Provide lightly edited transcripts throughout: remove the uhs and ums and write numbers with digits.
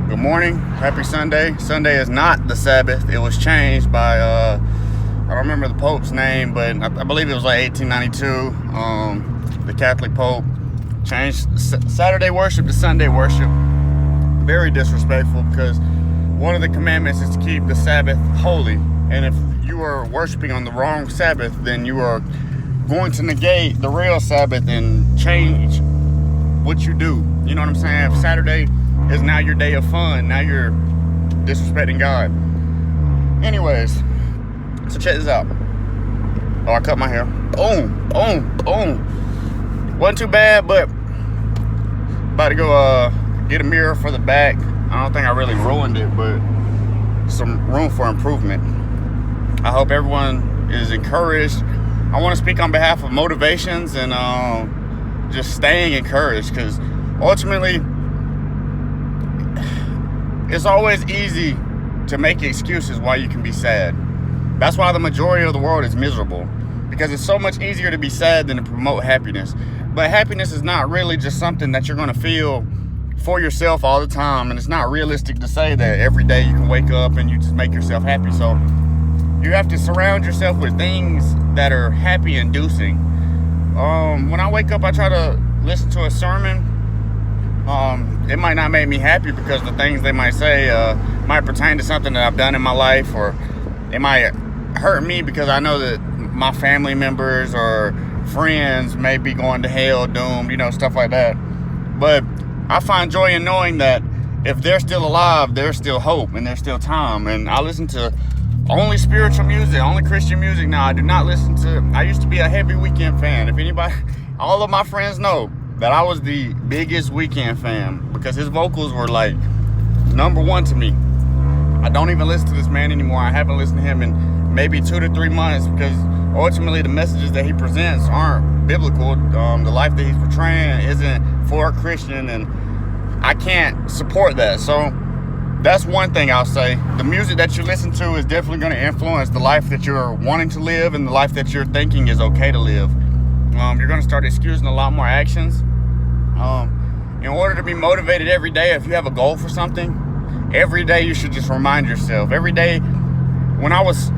Good morning. Happy Sunday. Sunday is not the Sabbath. It was changed by, I don't remember the Pope's name, but I believe it was like 1892. The Catholic Pope changed Saturday worship to Sunday worship. Very disrespectful, because one of the commandments is to keep the Sabbath holy. And if you are worshiping on the wrong Sabbath, then you are going to negate the real Sabbath and change what you do. You know what I'm saying? If Saturday is now your day of fun, now you're disrespecting God. Anyways, so check this out. Oh, I cut my hair. Boom, boom, boom. Wasn't too bad, but about to go get a mirror for the back. I don't think I really ruined it, but some room for improvement. I hope everyone is encouraged. I want to speak on behalf of motivations and just staying encouraged, because ultimately it's always easy to make excuses why you can be sad. That's why the majority of the world is miserable, because it's so much easier to be sad than to promote happiness. But happiness is not really just something that you're going to feel for yourself all the time, and it's not realistic to say that every day you can wake up and you just make yourself happy. So you have to surround yourself with things that are happy inducing. When I wake up, I try to listen to a sermon. It might not make me happy, because the things they might say might pertain to something that I've done in my life, or it might hurt me because I know that my family members or friends may be going to hell, doomed, stuff like that. But I find joy in knowing that if they're still alive, there's still hope and there's still time. And I listen to only spiritual music, only Christian music now. I do not listen to, I used to be a heavy Weeknd fan. If anybody, all of my friends know that I was the biggest Weeknd fan, because his vocals were like number one to me. I don't even listen to this man anymore. I haven't listened to him in maybe 2 to 3 months, because ultimately the messages that he presents aren't biblical. The life that he's portraying isn't for a Christian, and I can't support that. So that's one thing I'll say. The music that you listen to is definitely going to influence the life that you're wanting to live and the life that you're thinking is okay to live. You're going to start excusing a lot more actions. In order to be motivated every day, if you have a goal for something, every day you should just remind yourself. Every day, when I was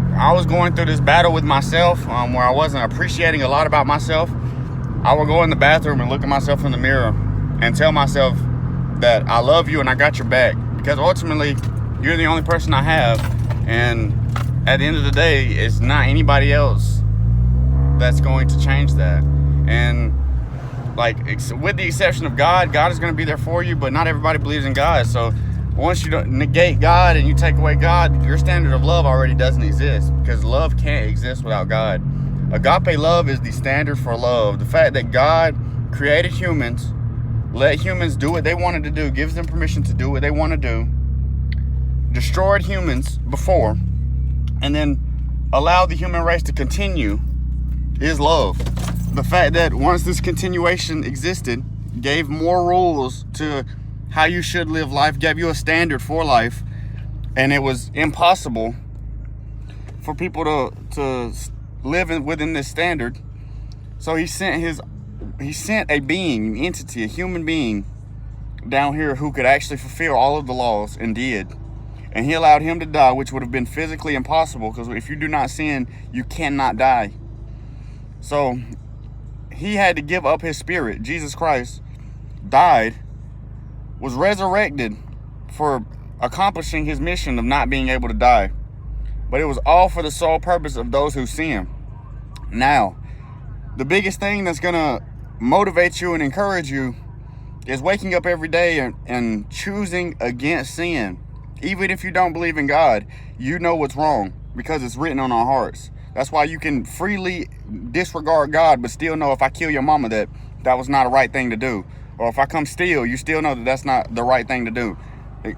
going through this battle with myself, where I wasn't appreciating a lot about myself, I would go in the bathroom and look at myself in the mirror and tell myself that I love you and I got your back, because ultimately you're the only person I have, and at the end of the day, it's not anybody else that's going to change that. And like, with the exception of God, God is going to be there for you, but not everybody believes in God. So once you negate God and you take away God, your standard of love already doesn't exist, because love can't exist without God. Agape love is the standard for love. The fact that God created humans, let humans do what they wanted to do, gives them permission to do what they want to do, destroyed humans before, and then allowed the human race to continue, is love. The fact that once this continuation existed, gave more rules to how you should live life, gave you a standard for life, and it was impossible for people to live within this standard. So he sent a being, an entity, a human being down here who could actually fulfill all of the laws, and did. And he allowed him to die, which would have been physically impossible, because if you do not sin, you cannot die. So he had to give up his spirit. Jesus Christ died, was resurrected for accomplishing his mission of not being able to die. But it was all for the sole purpose of those who sin. Now, the biggest thing that's going to motivate you and encourage you is waking up every day and choosing against sin. Even if you don't believe in God, you know what's wrong, because it's written on our hearts. That's why you can freely disregard God, but still know, if I kill your mama, that was not a right thing to do. Or if I come steal, you still know that that's not the right thing to do,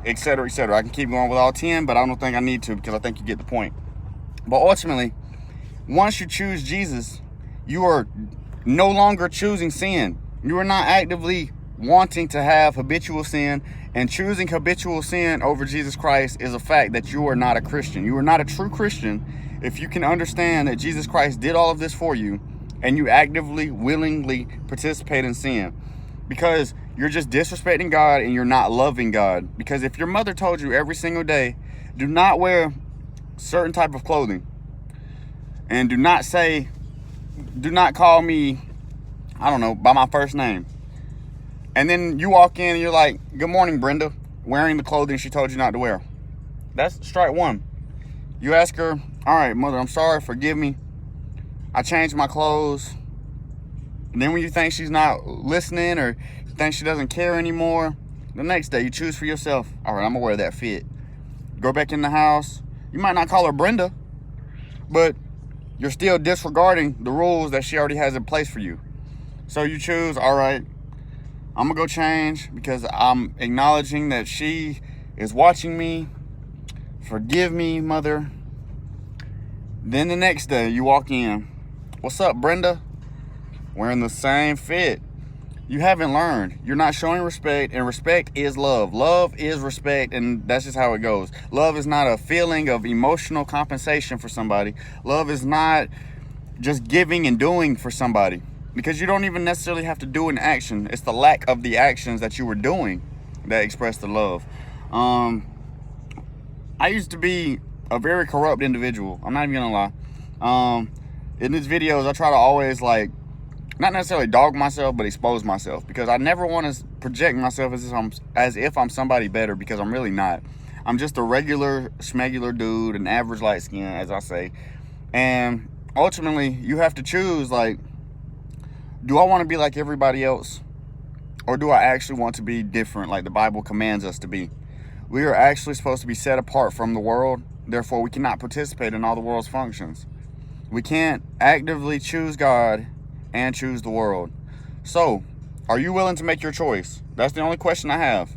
etc., etc. I can keep going with all 10, but I don't think I need to, because I think you get the point. But ultimately, once you choose Jesus, you are no longer choosing sin. You are not actively wanting to have habitual sin, and choosing habitual sin over Jesus Christ is a fact that you are not a Christian. You are not a true Christian if you can understand that Jesus Christ did all of this for you, and you actively, willingly participate in sin. Because you're just disrespecting God and you're not loving God. Because if your mother told you every single day, do not wear certain type of clothing, and do not call me, I don't know, by my first name. And then you walk in and you're like, good morning, Brenda, wearing the clothing she told you not to wear. That's strike one. You ask her, all right, mother, I'm sorry, forgive me. I changed my clothes. And then when you think she's not listening or you think she doesn't care anymore, the next day you choose for yourself, all right, I'm gonna wear that fit. Go back in the house. You might not call her Brenda, but you're still disregarding the rules that she already has in place for you. So you choose, all right, I'm gonna go change because I'm acknowledging that she is watching me. Forgive me, mother. Then the next day you walk in. What's up, Brenda? Wearing the same fit. You haven't learned. You're not showing respect, and respect is love. Love is respect, and that's just how it goes. Love is not a feeling of emotional compensation for somebody. Love is not just giving and doing for somebody, because you don't even necessarily have to do an action. It's the lack of the actions that you were doing that express the love. I used to be a very corrupt individual. I'm not even gonna lie. In these videos, I try to always, like, not necessarily dog myself, but expose myself, because I never want to project myself as if I'm somebody better, because I'm really not. I'm just a regular schmegular dude, an average light skin, as I say. And ultimately, you have to choose, like, do I want to be like everybody else? Or do I actually want to be different, like the Bible commands us to be? We are actually supposed to be set apart from the world. Therefore, we cannot participate in all the world's functions. We can't actively choose God and choose the world. So, are you willing to make your choice? That's the only question I have.